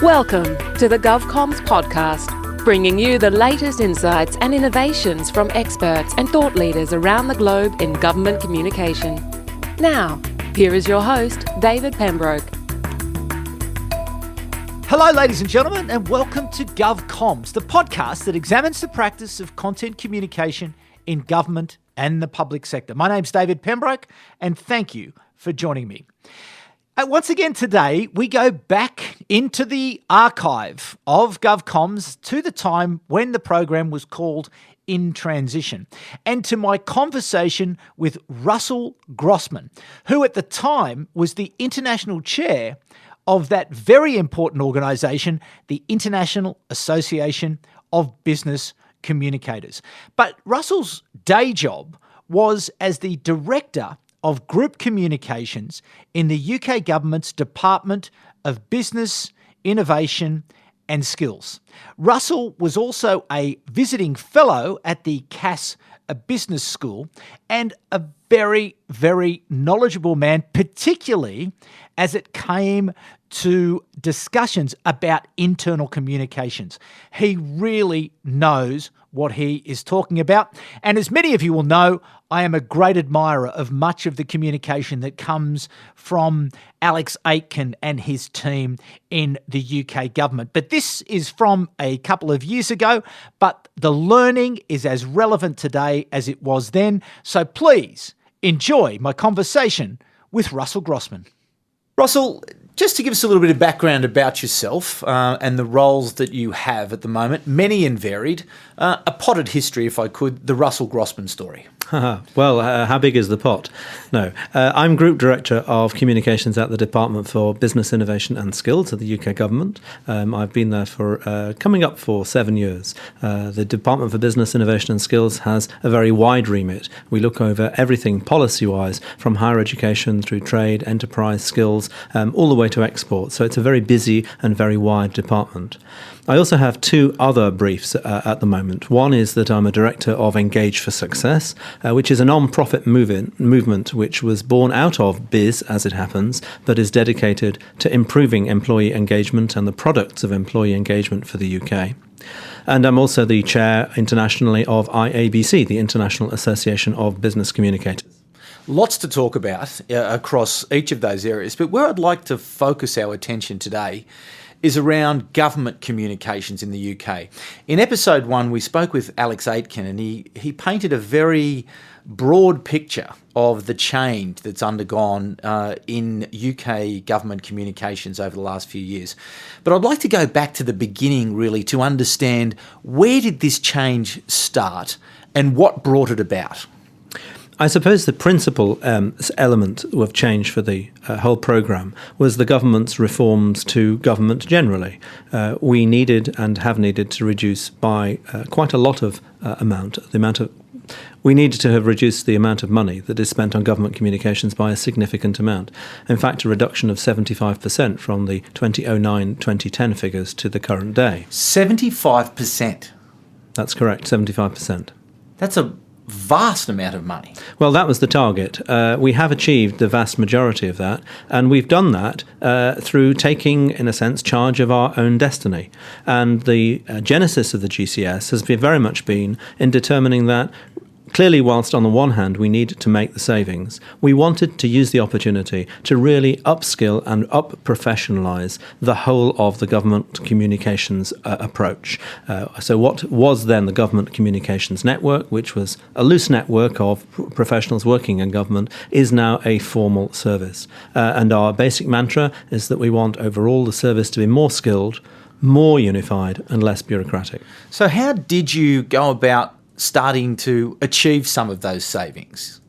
Welcome to the GovComms podcast, bringing you the latest insights and innovations from experts and thought leaders around the globe in government communication. Now, here is your host, David Pembroke. Hello, ladies and gentlemen, and welcome to GovComms, the podcast that examines the practice of content communication in government and the public sector. My name's David Pembroke, and thank you for joining me. Once again today, we go back into the archive of GovComms to the time when the program was called In Transition, and to my conversation with Russell Grossman, who at the time was the international chair of that very important organisation, the International Association of Business Communicators. But Russell's day job was as the Director of Group Communications in the UK Government's Department of Business, Innovation and Skills. Russell was also a visiting fellow at the Cass Business School and a very, very knowledgeable man, particularly as it came to discussions about internal communications. He really knows what he is talking about. And as many of you will know, I am a great admirer of much of the communication that comes from Alex Aitken and his team in the UK government. But this is from a couple of years ago, but the learning is as relevant today as it was then. So please enjoy my conversation with Russell Grossman. Russell, just to give us a little bit of background about yourself and the roles that you have at the moment, many and varied, a potted history, if I could, the Russell Grossman story. Well, how big is the pot? No, I'm Group Director of Communications at the Department for Business, Innovation and Skills of the UK Government. I've been there for coming up for 7 years. The Department for Business, Innovation and Skills has a very wide remit. We look over everything policy-wise, from higher education through trade, enterprise, skills, all the way to export. So it's a very busy and very wide department. I also have two other briefs at the moment. One is that I'm a director of Engage for Success, which is a non-profit movement which was born out of biz, as it happens, but is dedicated to improving employee engagement and the products of employee engagement for the UK. And I'm also the chair internationally of IABC, the International Association of Business Communicators. Lots to talk about across each of those areas, but where I'd like to focus our attention today is around government communications in the UK. In episode 1, we spoke with Alex Aitken, and he painted a very broad picture of the change that's undergone in UK government communications over the last few years. But I'd like to go back to the beginning, really, to understand where did this change start and what brought it about? I suppose the principal element of change for the whole programme was the government's reforms to government generally. We needed and have needed to reduce by quite a lot of we needed to have reduced the amount of money that is spent on government communications by a significant amount. In fact, a reduction of 75% from the 2009-2010 figures to the current day. 75%? That's correct, 75%. That's a vast amount of money. Well, that was the target. We have achieved the vast majority of that, and we've done that through taking, in a sense, charge of our own destiny. And the genesis of the GCS has very much been in determining that clearly, whilst on the one hand we needed to make the savings, we wanted to use the opportunity to really upskill and up-professionalise the whole of the government communications approach. So what was then the Government Communications Network, which was a loose network of professionals working in government, is now a formal service. And our basic mantra is that we want overall the service to be more skilled, more unified and less bureaucratic. So how did you go about starting to achieve some of those savings?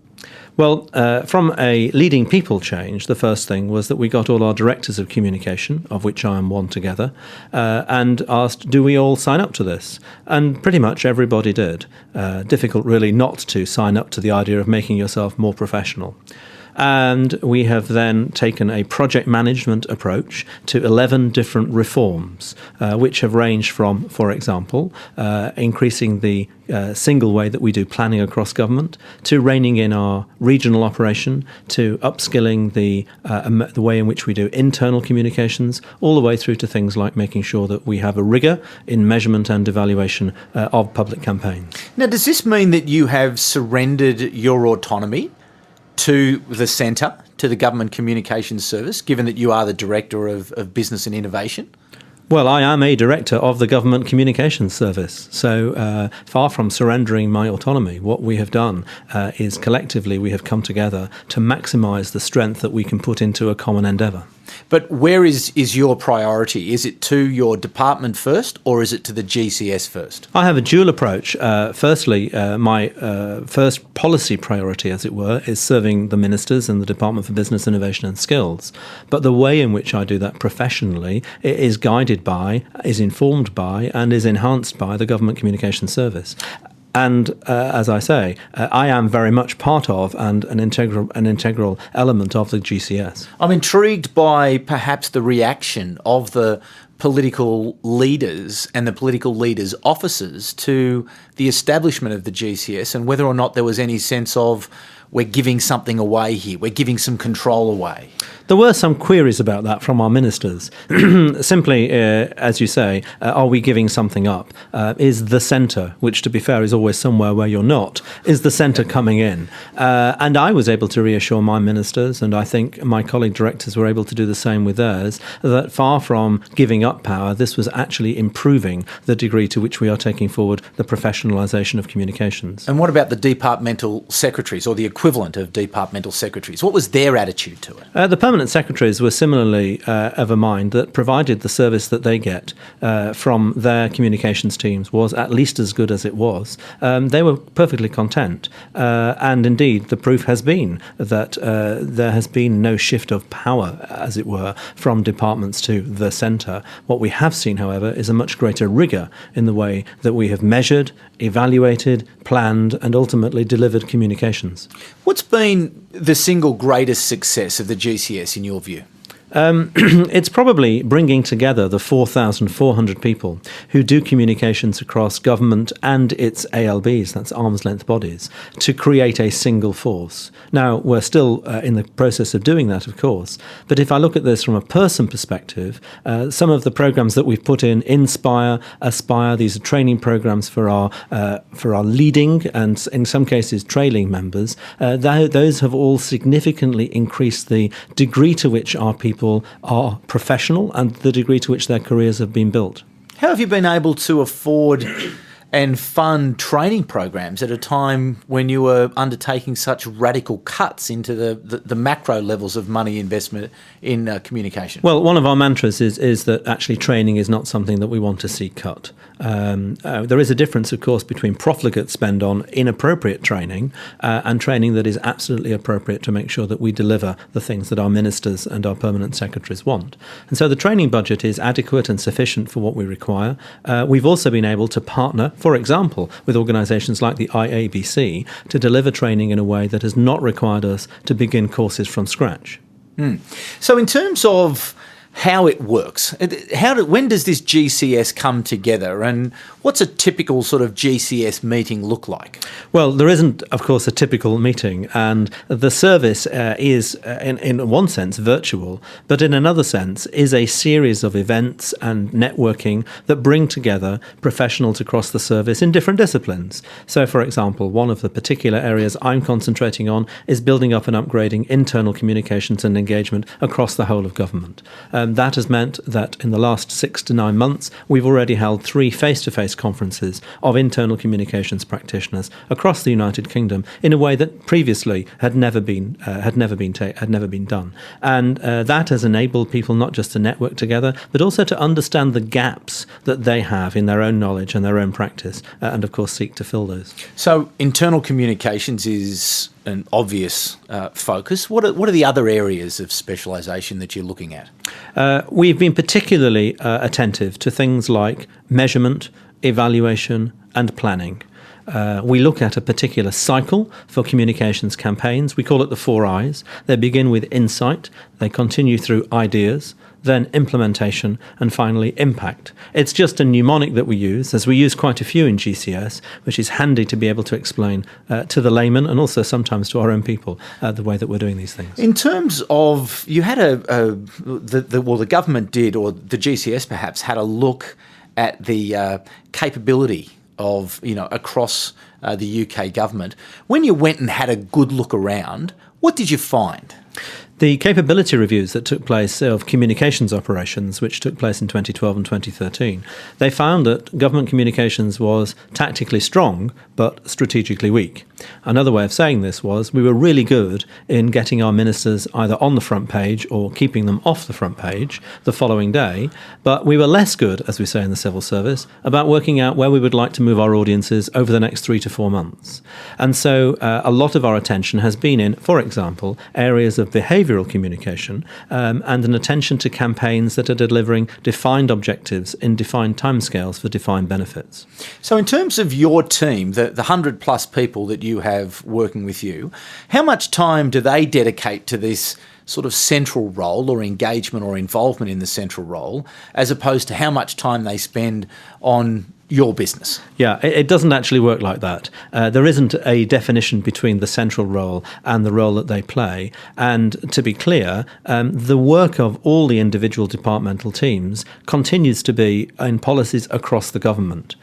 Well, from a leading people change, the first thing was that we got all our directors of communication, of which I am one, together, and asked, do we all sign up to this? And pretty much everybody did. Difficult really not to sign up to the idea of making yourself more professional. And we have then taken a project management approach to 11 different reforms, which have ranged from, for example, increasing the single way that we do planning across government, to reining in our regional operation, to upskilling the way in which we do internal communications, all the way through to things like making sure that we have a rigour in measurement and evaluation of public campaigns. Now, does this mean that you have surrendered your autonomy to the centre, to the Government Communications Service, given that you are the Director of Business and Innovation? Well, I am a director of the Government Communications Service, so far from surrendering my autonomy, what we have done is collectively we have come together to maximise the strength that we can put into a common endeavour. But where is your priority? Is it to your department first, or is it to the GCS first? I have a dual approach. Firstly, my first policy priority, as it were, is serving the ministers and the Department for Business, Innovation and Skills. But the way in which I do that professionally is guided by, is informed by, and is enhanced by the Government Communications Service. And as I say, I am very much part of and an integral element of the GCS. I'm intrigued by perhaps the reaction of the political leaders and the political leaders' officers to the establishment of the GCS, and whether or not there was any sense of, we're giving something away here, we're giving some control away. There were some queries about that from our ministers. Simply, as you say, are we giving something up? Is the centre, which to be fair is always somewhere where you're not, is the centre coming in? And I was able to reassure my ministers, and I think my colleague directors were able to do the same with theirs, that far from giving up power, this was actually improving the degree to which we are taking forward the professionalisation of communications. And what about the departmental secretaries, or the equivalent of departmental secretaries? What was their attitude to it? The permanent secretaries were similarly of a mind that provided the service that they get from their communications teams was at least as good as it was. They were perfectly content. And indeed, the proof has been that there has been no shift of power, as it were, from departments to the centre. What we have seen, however, is a much greater rigour in the way that we have measured, evaluated, planned, and ultimately delivered communications. What's been the single greatest success of the GCS in your view? It's probably bringing together the 4,400 people who do communications across government and its ALBs, that's arm's length bodies, to create a single force. Now, we're still in the process of doing that, of course, but if I look at this from a person perspective, some of the programs that we've put in, Inspire, Aspire, these are training programs for our leading and in some cases trailing members, those have all significantly increased the degree to which our people are professional and the degree to which their careers have been built. How have you been able to afford and fund training programs at a time when you were undertaking such radical cuts into the macro levels of money investment in communication? Well, one of our mantras is that actually training is not something that we want to see cut. There is a difference, of course, between profligate spend on inappropriate training and training that is absolutely appropriate to make sure that we deliver the things that our ministers and our permanent secretaries want. And so the training budget is adequate and sufficient for what we require. We've also been able to partner, for example, with organisations like the IABC to deliver training in a way that has not required us to begin courses from scratch. So in terms of how it works, when does this GCS come together, and what's a typical sort of GCS meeting look like? Well, there isn't, of course, a typical meeting, and the service is, in one sense, virtual, but in another sense is a series of events and networking that bring together professionals across the service in different disciplines. So, for example, one of the particular areas I'm concentrating on is building up and upgrading internal communications and engagement across the whole of government. That has meant that in the last 6 to 9 months, we've already held 3 face-to-face conferences of internal communications practitioners across the United Kingdom in a way that previously had never been done. And that has enabled people not just to network together, but also to understand the gaps that they have in their own knowledge and their own practice, and of course seek to fill those. So internal communications is an obvious focus. What are the other areas of specialisation that you're looking at? We've been particularly attentive to things like measurement, evaluation and planning. We look at a particular cycle for communications campaigns. We call it the 4 I's. They begin with insight, they continue through ideas, then implementation, and finally impact. It's just a mnemonic that we use, as we use quite a few in GCS, which is handy to be able to explain to the layman and also sometimes to our own people the way that we're doing these things. In terms of, you had the government did, or the GCS perhaps, had a look at the capability of, across the UK government. When you went and had a good look around, what did you find? The capability reviews that took place of communications operations, which took place in 2012 and 2013, they found that government communications was tactically strong but strategically weak. Another way of saying this was we were really good in getting our ministers either on the front page or keeping them off the front page the following day, but we were less good, as we say in the civil service, about working out where we would like to move our audiences over the next 3 to 4 months. And so a lot of our attention has been in, for example, areas of behavioural communication and an attention to campaigns that are delivering defined objectives in defined timescales for defined benefits. So in terms of your team, the 100 plus people that you have working with you, how much time do they dedicate to this sort of central role or engagement or involvement in the central role, as opposed to how much time they spend on your business? Yeah, it doesn't actually work like that. There isn't a definition between the central role and the role that they play. And to be clear, the work of all the individual departmental teams continues to be in policies across the government.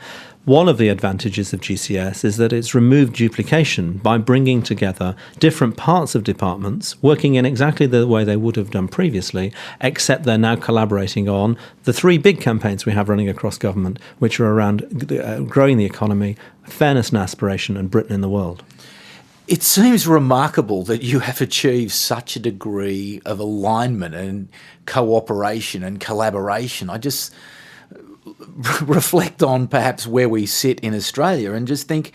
One of the advantages of GCS is that it's removed duplication by bringing together different parts of departments working in exactly the way they would have done previously, except they're now collaborating on the 3 big campaigns we have running across government, which are around growing the economy, fairness and aspiration, and Britain in the world. It seems remarkable that you have achieved such a degree of alignment and cooperation and collaboration. I just reflect on perhaps where we sit in Australia and just think,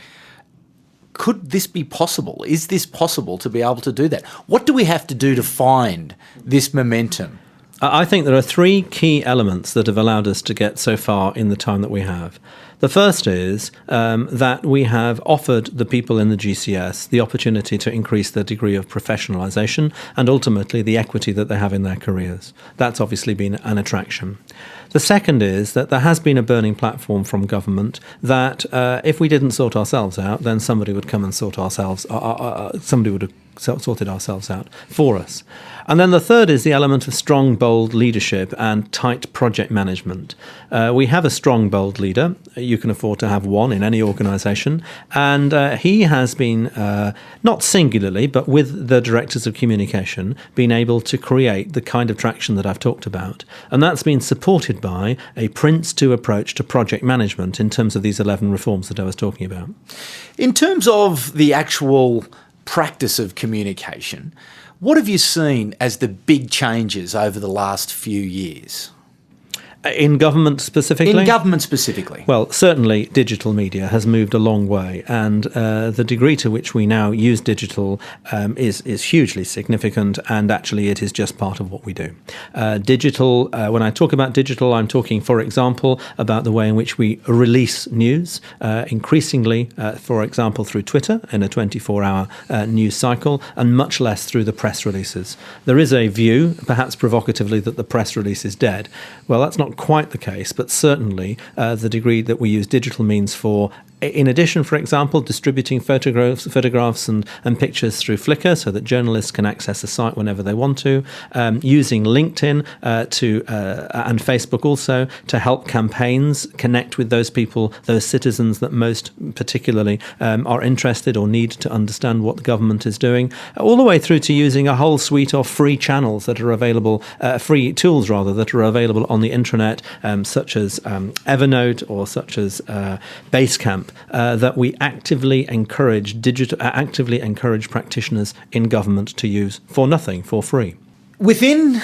could this be possible? Is this possible to be able to do that? What do we have to do to find this momentum? I think there are 3 key elements that have allowed us to get so far in the time that we have. The first is that we have offered the people in the GCS the opportunity to increase their degree of professionalisation and ultimately the equity that they have in their careers. That's obviously been an attraction. The second is that there has been a burning platform from government that if we didn't sort ourselves out, then somebody would come and sort ourselves. Somebody would have sorted ourselves out for us. And then the third is the element of strong, bold leadership and tight project management. We have a strong, bold leader. You can afford to have one in any organisation. And he has been, not singularly, but with the directors of communication, been able to create the kind of traction that I've talked about. And that's been supported by a Prince 2 approach to project management in terms of these 11 reforms that I was talking about. In terms of the actual practice of communication, what have you seen as the big changes over the last few years? In government specifically? In government specifically. Well, certainly digital media has moved a long way, and the degree to which we now use digital is hugely significant, and actually it is just part of what we do. Digital, when I talk about digital, I'm talking, for example, about the way in which we release news, increasingly, for example, through Twitter in a 24-hour news cycle, and much less through the press releases. There is a view, perhaps provocatively, that the press release is dead. Well, that's not quite the case, but certainly the degree that we use digital means for, in addition, for example, distributing photographs and pictures through Flickr so that journalists can access the site whenever they want to, using LinkedIn and Facebook also to help campaigns connect with those people, those citizens that most particularly are interested or need to understand what the government is doing, all the way through to using a whole suite of free channels that are available, free tools rather, that are available on the intranet, such as Evernote or such as Basecamp, that we actively encourage practitioners in government to use for nothing, for free. Within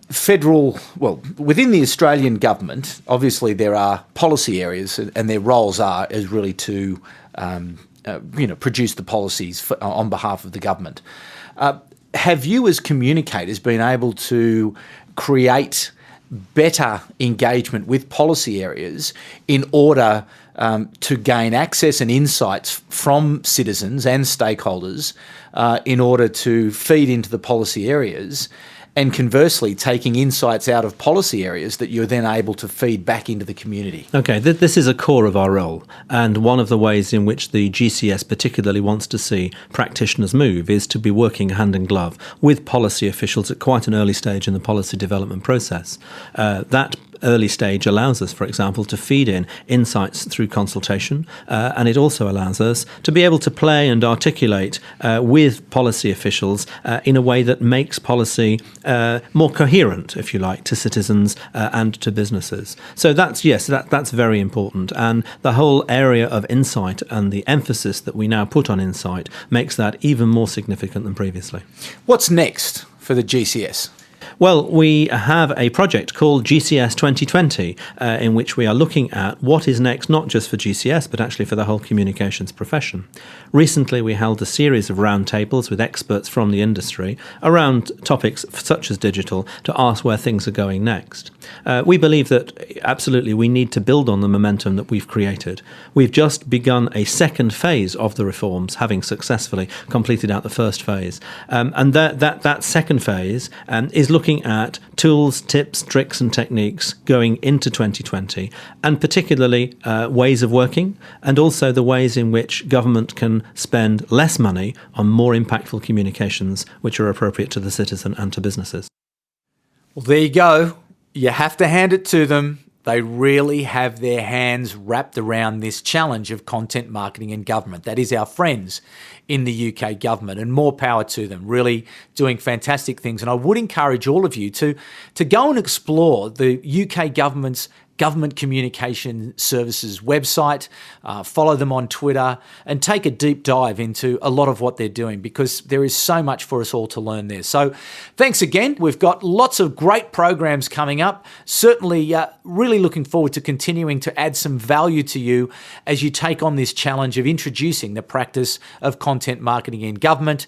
the Australian government, obviously there are policy areas, and their roles is really to produce the policies on behalf of the government. Have you, as communicators, been able to create better engagement with policy areas in order to gain access and insights from citizens and stakeholders in order to feed into the policy areas, and conversely taking insights out of policy areas that you're then able to feed back into the community. Okay, this is a core of our role, and one of the ways in which the GCS particularly wants to see practitioners move is to be working hand in glove with policy officials at quite an early stage in the policy development process. That early stage allows us, for example, to feed in insights through consultation, and it also allows us to be able to play and articulate with policy officials in a way that makes policy more coherent, if you like, to citizens and to businesses. So that's very important, and the whole area of insight and the emphasis that we now put on insight makes that even more significant than previously. What's next for the GCS? Well, we have a project called GCS 2020 in which we are looking at what is next, not just for GCS, but actually for the whole communications profession. Recently, we held a series of roundtables with experts from the industry around topics such as digital to ask where things are going next. We believe that absolutely we need to build on the momentum that we've created. We've just begun a second phase of the reforms, having successfully completed out the first phase. And that second phase is looking at tools, tips, tricks and techniques going into 2020, and particularly ways of working, and also the ways in which government can spend less money on more impactful communications which are appropriate to the citizen and to businesses. Well, there you go. You have to hand it to them. They really have their hands wrapped around this challenge of content marketing in government. That is our friends in the UK government, and more power to them, really doing fantastic things. And I would encourage all of you to go and explore the UK government's Government Communication Services website, follow them on Twitter, and take a deep dive into a lot of what they're doing, because there is so much for us all to learn there. So thanks again. We've got lots of great programs coming up. Certainly really looking forward to continuing to add some value to you as you take on this challenge of introducing the practice of content marketing in government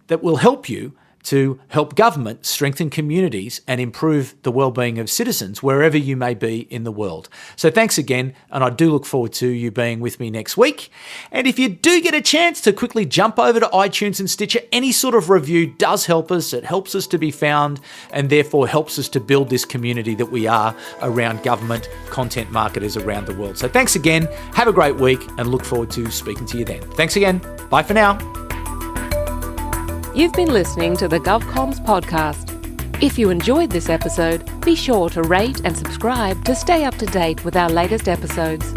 that will help you to help government strengthen communities and improve the well-being of citizens wherever you may be in the world. So thanks again, and I do look forward to you being with me next week. And if you do get a chance to quickly jump over to iTunes and Stitcher, any sort of review does help us. It helps us to be found, and therefore helps us to build this community that we are around government content marketers around the world. So thanks again, have a great week, and look forward to speaking to you then. Thanks again, bye for now. You've been listening to the GovComms podcast. If you enjoyed this episode, be sure to rate and subscribe to stay up to date with our latest episodes.